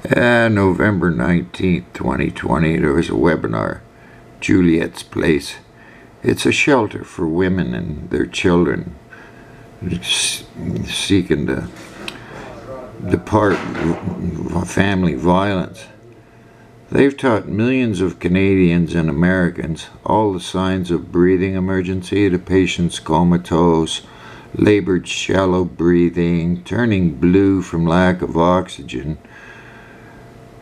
November 19th, 2020, there was a webinar, Julliette's Place. It's a shelter for women and their children seeking to depart family violence. They've taught millions of Canadians and Americans all the signs of breathing emergency, the patient's comatose, labored shallow breathing, turning blue from lack of oxygen,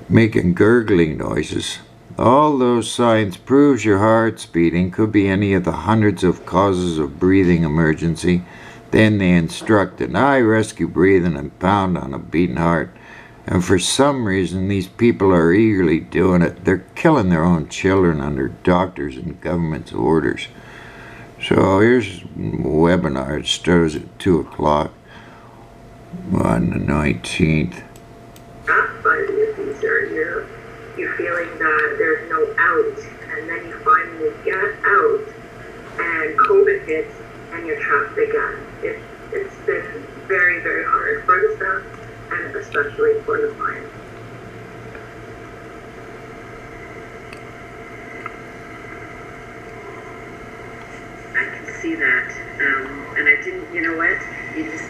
making gurgling noises. All those signs proves your heart's beating, could be any of the hundreds of causes of breathing emergency. Then they instruct deny, rescue breathing, and pound on a beating heart. And for some reason, these people are eagerly doing it. They're killing their own children under doctors' and government's orders. So here's a webinar. It starts at 2 o'clock on the 19th. You're feeling that there's no out, and then you finally get out, and COVID hits, and you're trapped again. It's been very, very hard for the staff, and especially for the clients. I can see that, and I didn't. You know what?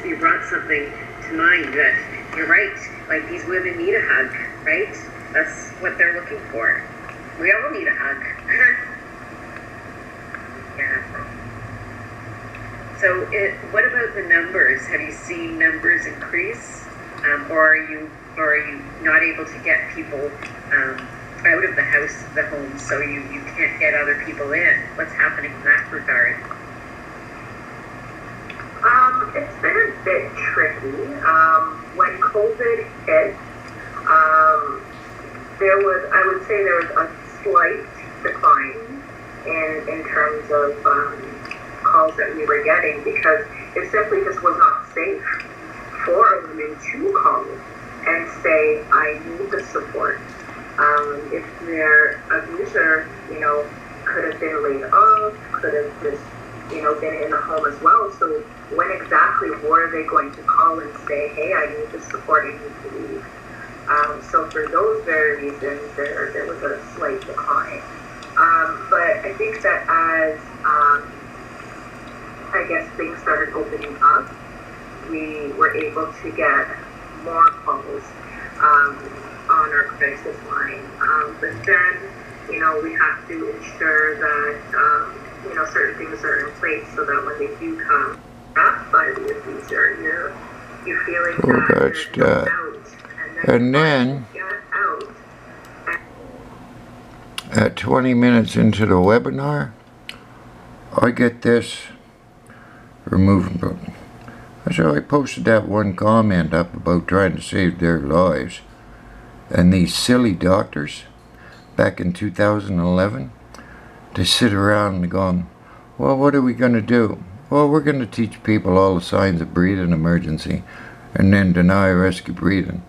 You brought something to mind that you're right. Like, these women need a hug, right? That's what they're looking for. We all need a hug. Yeah. So, what about the numbers? Have you seen numbers increase, or are you not able to get people out of the house, the home, so you can't get other people in? What's happening in that regard? It's been a bit tricky. When COVID hit, I would say there was a slight decline in terms of calls that we were getting, because it simply just was not safe for women to call and say, I need the support. If their abuser, could have been laid off, could have just, been in the home as well. So when exactly were they going to call and say, hey, I need the support, I need to leave? So for those very reasons, there was a slight decline. But I think that as, things started opening up, we were able to get more calls on our crisis line. But then, we have to ensure that, certain things are in place so that when they do come back by the abuser, you're feeling that there's no out. And then, at 20 minutes into the webinar, I get this removable. So I posted that one comment up about trying to save their lives. And these silly doctors, back in 2011, they sit around and going, well, what are we going to do? Well, we're going to teach people all the signs of breathing emergency and then deny rescue breathing.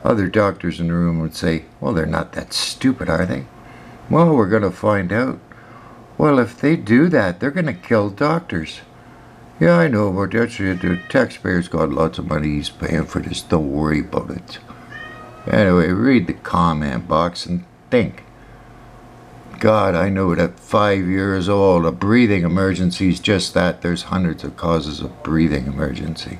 Other doctors in the room would say, well, they're not that stupid, are they? Well, we're going to find out. Well, if they do that, they're going to kill doctors. Yeah, I know, but that's it. The taxpayer's got lots of money he's paying for this. Don't worry about it. Anyway, read the comment box and think. God, I know that 5 years old, a breathing emergency is just that. There's hundreds of causes of breathing emergency.